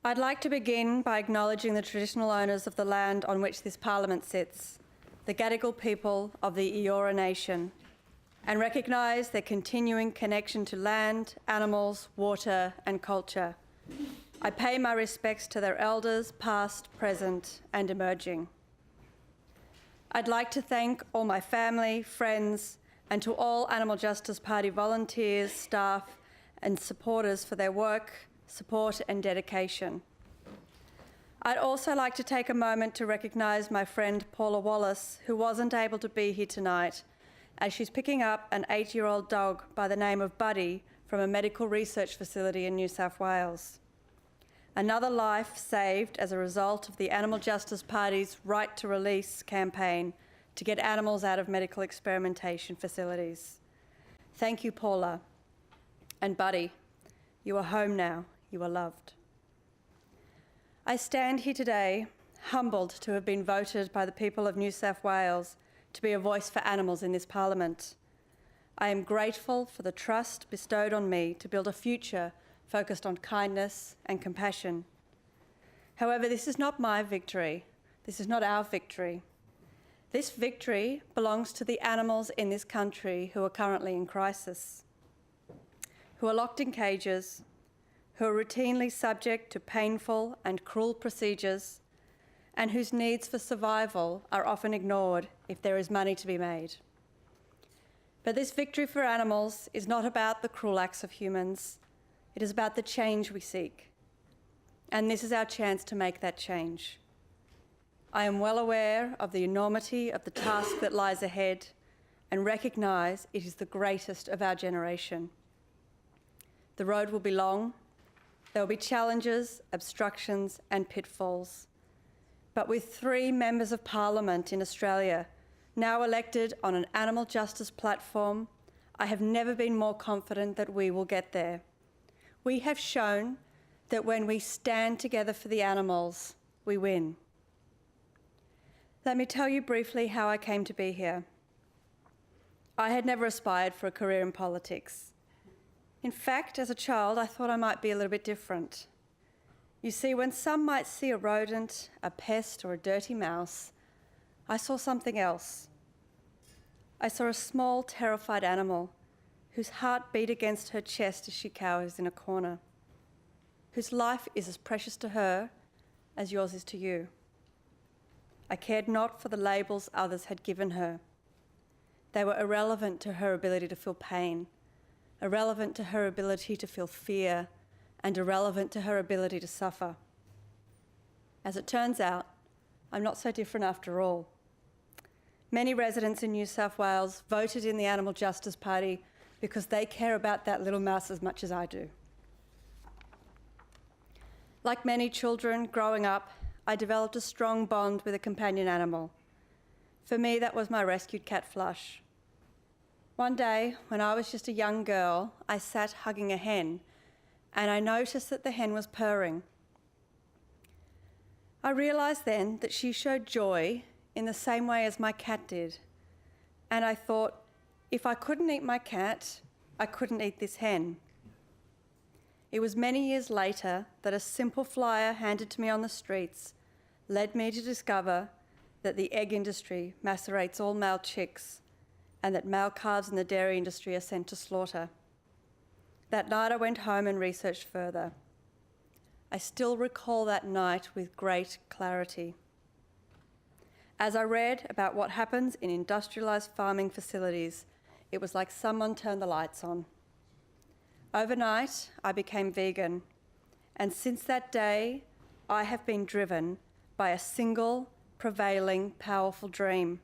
I'd like to begin by acknowledging the traditional owners of the land on which this Parliament sits, the Gadigal people of the Eora Nation, and recognise their continuing connection to land, animals, water and culture. I pay my respects to their elders, past, present and emerging. I'd like to thank all my family, friends and to all Animal Justice Party volunteers, staff and supporters for their work, support and dedication. I'd also like to take a moment to recognise my friend Paula Wallace, who wasn't able to be here tonight, as she's picking up an 8-year-old dog by the name of Buddy from a medical research facility in New South Wales. Another life saved as a result of the Animal Justice Party's Right to Release campaign to get animals out of medical experimentation facilities. Thank you, Paula. And Buddy, you are home now. You are loved. I stand here today humbled to have been voted by the people of New South Wales to be a voice for animals in this Parliament. I am grateful for the trust bestowed on me to build a future focused on kindness and compassion. However, this is not my victory. This is not our victory. This victory belongs to the animals in this country who are currently in crisis, who are locked in cages, who are routinely subject to painful and cruel procedures, and whose needs for survival are often ignored if there is money to be made. But this victory for animals is not about the cruel acts of humans. It is about the change we seek. And this is our chance to make that change. I am well aware of the enormity of the task that lies ahead and recognise it is the greatest of our generation. The road will be long. There will be challenges, obstructions and pitfalls. But with 3 members of Parliament in Australia now elected on an animal justice platform, I have never been more confident that we will get there. We have shown that when we stand together for the animals, we win. Let me tell you briefly how I came to be here. I had never aspired for a career in politics. In fact, as a child, I thought I might be a little bit different. You see, when some might see a rodent, a pest, or a dirty mouse, I saw something else. I saw a small, terrified animal whose heart beat against her chest as she cowers in a corner, whose life is as precious to her as yours is to you. I cared not for the labels others had given her. They were irrelevant to her ability to feel pain, irrelevant to her ability to feel fear, and irrelevant to her ability to suffer. As it turns out, I'm not so different after all. Many residents in New South Wales voted in the Animal Justice Party because they care about that little mouse as much as I do. Like many children growing up, I developed a strong bond with a companion animal. For me, that was my rescued cat, Flush. One day, when I was just a young girl, I sat hugging a hen, and I noticed that the hen was purring. I realised then that she showed joy in the same way as my cat did, and I thought, if I couldn't eat my cat, I couldn't eat this hen. It was many years later that a simple flyer handed to me on the streets led me to discover that the egg industry macerates all male chicks and that male calves in the dairy industry are sent to slaughter. That night I went home and researched further. I still recall that night with great clarity. As I read about what happens in industrialised farming facilities, it was like someone turned the lights on. Overnight, I became vegan, and since that day, I have been driven by a single, prevailing, powerful dream,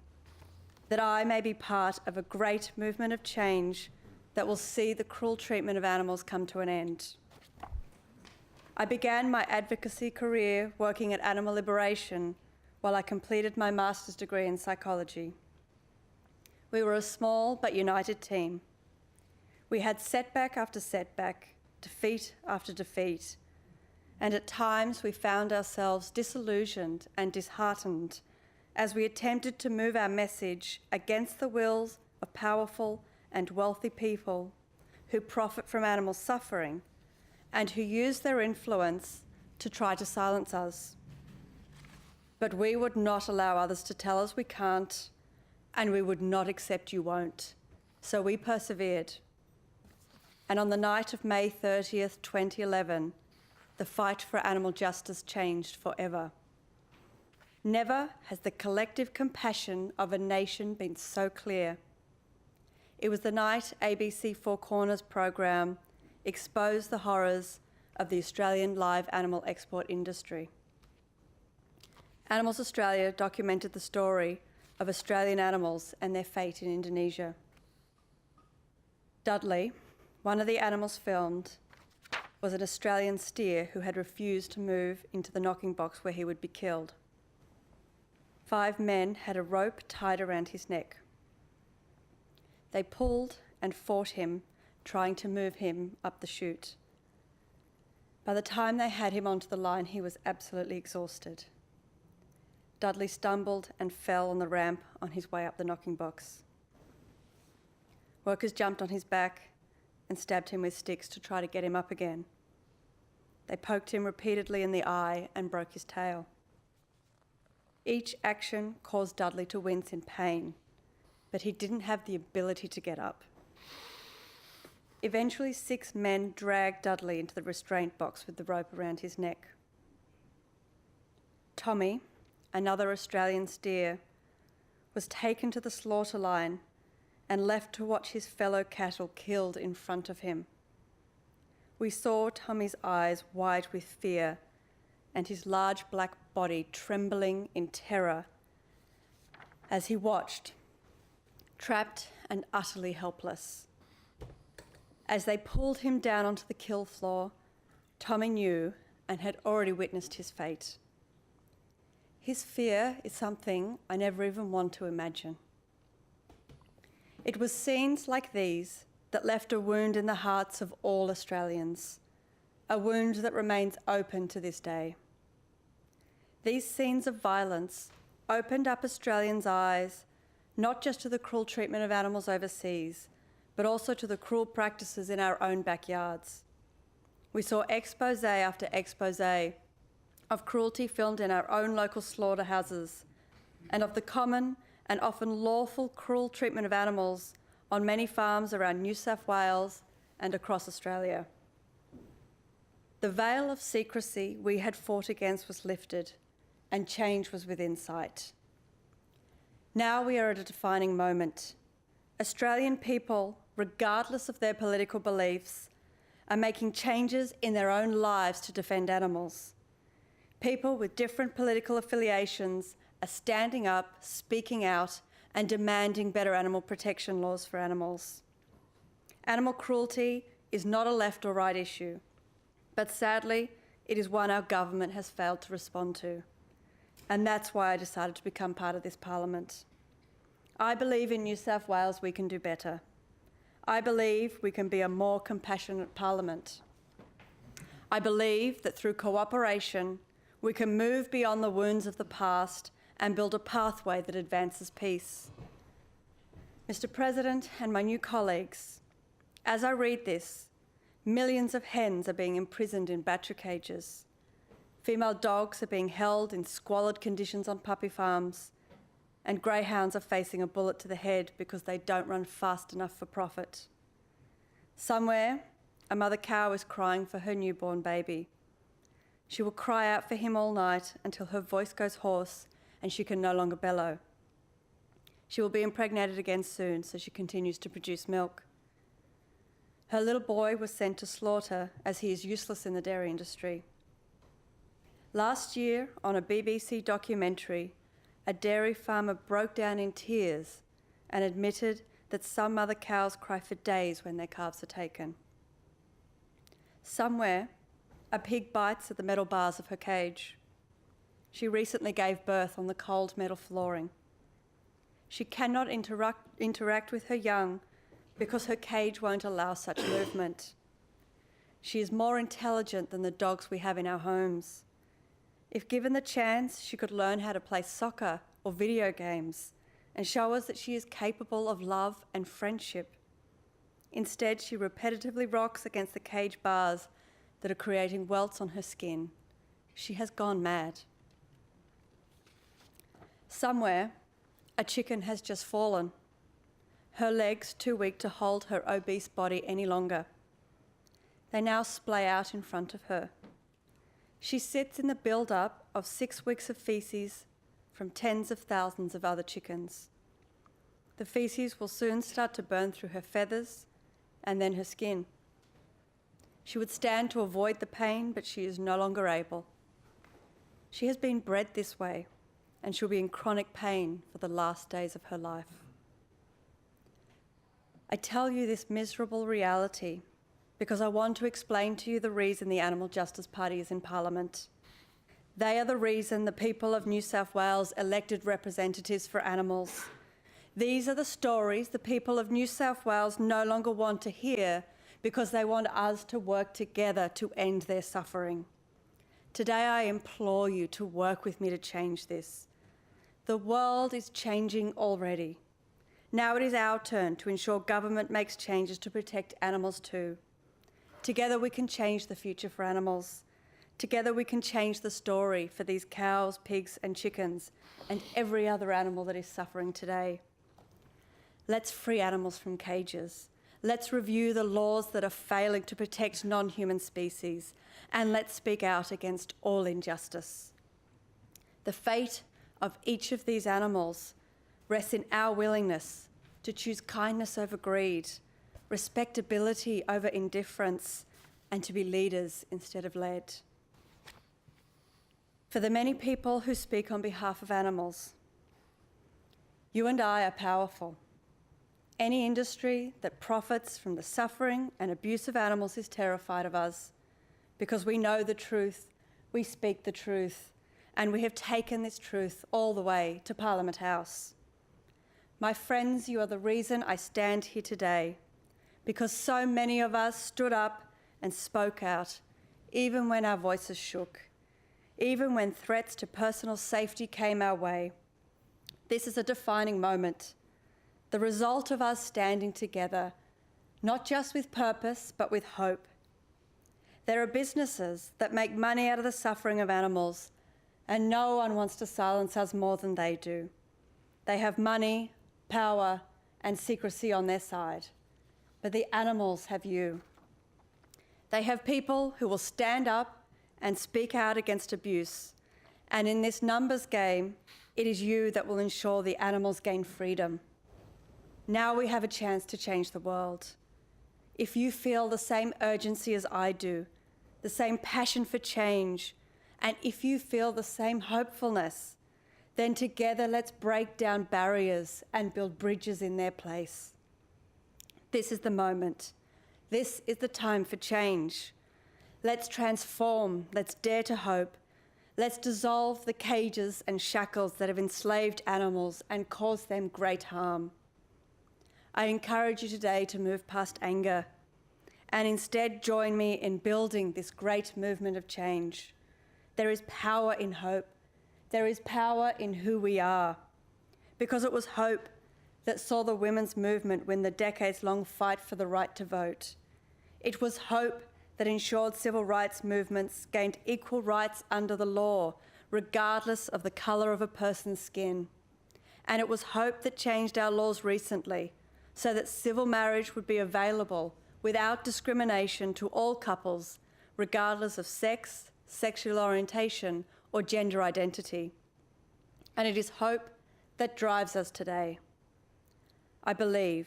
that I may be part of a great movement of change that will see the cruel treatment of animals come to an end. I began my advocacy career working at Animal Liberation while I completed my master's degree in psychology. We were a small but united team. We had setback after setback, defeat after defeat, and at times we found ourselves disillusioned and disheartened as we attempted to move our message against the wills of powerful and wealthy people who profit from animal suffering and who use their influence to try to silence us. But we would not allow others to tell us we can't, and we would not accept you won't. So we persevered. And on the night of May 30th, 2011, the fight for animal justice changed forever. Never has the collective compassion of a nation been so clear. It was the night ABC Four Corners program exposed the horrors of the Australian live animal export industry. Animals Australia documented the story of Australian animals and their fate in Indonesia. Dudley, one of the animals filmed, was an Australian steer who had refused to move into the knocking box where he would be killed. 5 men had a rope tied around his neck. They pulled and fought him, trying to move him up the chute. By the time they had him onto the line, he was absolutely exhausted. Dudley stumbled and fell on the ramp on his way up the knocking box. Workers jumped on his back and stabbed him with sticks to try to get him up again. They poked him repeatedly in the eye and broke his tail. Each action caused Dudley to wince in pain, but he didn't have the ability to get up. Eventually, 6 men dragged Dudley into the restraint box with the rope around his neck. Tommy, another Australian steer, was taken to the slaughter line and left to watch his fellow cattle killed in front of him. We saw Tommy's eyes wide with fear and his large black body trembling in terror as he watched, trapped and utterly helpless. As they pulled him down onto the kill floor, Tommy knew and had already witnessed his fate. His fear is something I never even want to imagine. It was scenes like these that left a wound in the hearts of all Australians, a wound that remains open to this day. These scenes of violence opened up Australians' eyes, not just to the cruel treatment of animals overseas, but also to the cruel practices in our own backyards. We saw expose after expose of cruelty filmed in our own local slaughterhouses and of the common and often lawful cruel treatment of animals on many farms around New South Wales and across Australia. The veil of secrecy we had fought against was lifted and change was within sight. Now we are at a defining moment. Australian people, regardless of their political beliefs, are making changes in their own lives to defend animals. People with different political affiliations are standing up, speaking out, and demanding better animal protection laws for animals. Animal cruelty is not a left or right issue, but sadly, it is one our government has failed to respond to. And that's why I decided to become part of this Parliament. I believe in New South Wales we can do better. I believe we can be a more compassionate Parliament. I believe that through cooperation, we can move beyond the wounds of the past and build a pathway that advances peace. Mr. President and my new colleagues, as I read this, millions of hens are being imprisoned in battery cages. Female dogs are being held in squalid conditions on puppy farms, and greyhounds are facing a bullet to the head because they don't run fast enough for profit. Somewhere, a mother cow is crying for her newborn baby. She will cry out for him all night until her voice goes hoarse and she can no longer bellow. She will be impregnated again soon, so she continues to produce milk. Her little boy was sent to slaughter as he is useless in the dairy industry. Last year, on a BBC documentary, a dairy farmer broke down in tears and admitted that some mother cows cry for days when their calves are taken. Somewhere, a pig bites at the metal bars of her cage. She recently gave birth on the cold metal flooring. She cannot interact with her young because her cage won't allow such movement. She is more intelligent than the dogs we have in our homes. If given the chance, she could learn how to play soccer or video games and show us that she is capable of love and friendship. Instead, she repetitively rocks against the cage bars that are creating welts on her skin She has gone mad. Somewhere, a chicken has just fallen, her legs too weak to hold her obese body any longer. They now splay out in front of her. She sits in the build-up of 6 weeks of faeces from tens of thousands of other chickens. The faeces will soon start to burn through her feathers and then her skin. She would stand to avoid the pain, but she is no longer able. She has been bred this way, and she'll be in chronic pain for the last days of her life. I tell you this miserable reality because I want to explain to you the reason the Animal Justice Party is in Parliament. They are the reason the people of New South Wales elected representatives for animals. These are the stories the people of New South Wales no longer want to hear because they want us to work together to end their suffering. Today I implore you to work with me to change this. The world is changing already. Now it is our turn to ensure government makes changes to protect animals too. Together we can change the future for animals. Together we can change the story for these cows, pigs and chickens and every other animal that is suffering today. Let's free animals from cages. Let's review the laws that are failing to protect non-human species, and let's speak out against all injustice. The fate of each of these animals rests in our willingness to choose kindness over greed, respectability over indifference, and to be leaders instead of led. For the many people who speak on behalf of animals, you and I are powerful. Any industry that profits from the suffering and abuse of animals is terrified of us because we know the truth, we speak the truth, and we have taken this truth all the way to Parliament House. My friends, you are the reason I stand here today, because so many of us stood up and spoke out, even when our voices shook, even when threats to personal safety came our way. This is a defining moment, the result of us standing together, not just with purpose, but with hope. There are businesses that make money out of the suffering of animals, and no one wants to silence us more than they do. They have money, power, and secrecy on their side, but the animals have you. They have people who will stand up and speak out against abuse, and in this numbers game, it is you that will ensure the animals gain freedom. Now we have a chance to change the world. If you feel the same urgency as I do, the same passion for change, and if you feel the same hopefulness, then together let's break down barriers and build bridges in their place. This is the moment. This is the time for change. Let's transform. Let's dare to hope. Let's dissolve the cages and shackles that have enslaved animals and caused them great harm. I encourage you today to move past anger and instead join me in building this great movement of change. There is power in hope. There is power in who we are, because it was hope that saw the women's movement win the decades-long fight for the right to vote. It was hope that ensured civil rights movements gained equal rights under the law, regardless of the colour of a person's skin. And it was hope that changed our laws recently so that civil marriage would be available without discrimination to all couples, regardless of sex, sexual orientation, or gender identity. And it is hope that drives us today. I believe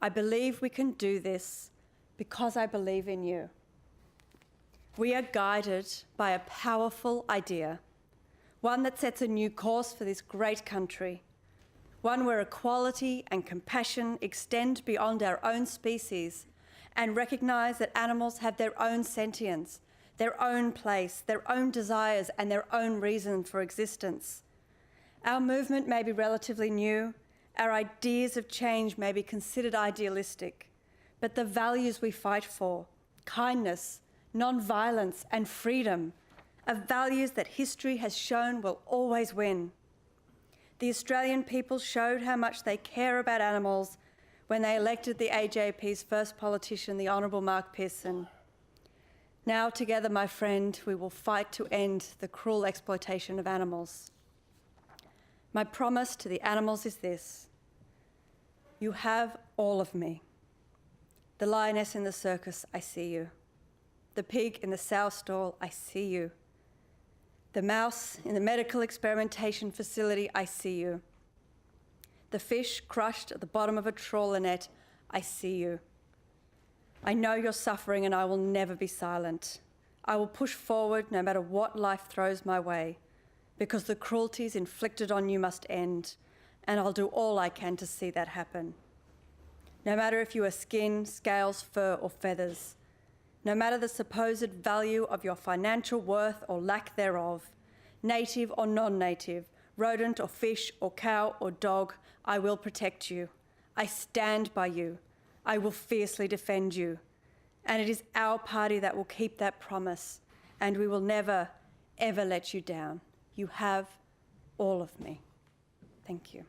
we can do this because I believe in you. We are guided by a powerful idea, one that sets a new course for this great country, one where equality and compassion extend beyond our own species and recognise that animals have their own sentience, their own place, their own desires, and their own reason for existence. Our movement may be relatively new, our ideas of change may be considered idealistic, but the values we fight for, kindness, non-violence, and freedom, are values that history has shown will always win. The Australian people showed how much they care about animals when they elected the AJP's first politician, the Honourable Mark Pearson. Now, together, my friend, we will fight to end the cruel exploitation of animals. My promise to the animals is this: you have all of me. The lioness in the circus, I see you. The pig in the sow stall, I see you. The mouse in the medical experimentation facility, I see you. The fish crushed at the bottom of a trawler net, I see you. I know you're suffering and I will never be silent. I will push forward no matter what life throws my way, because the cruelties inflicted on you must end, and I'll do all I can to see that happen. No matter if you are skin, scales, fur, or feathers, no matter the supposed value of your financial worth or lack thereof, native or non-native, rodent or fish or cow or dog, I will protect you. I stand by you. I will fiercely defend you. And it is our party that will keep that promise, and we will never, ever let you down. You have all of me. Thank you.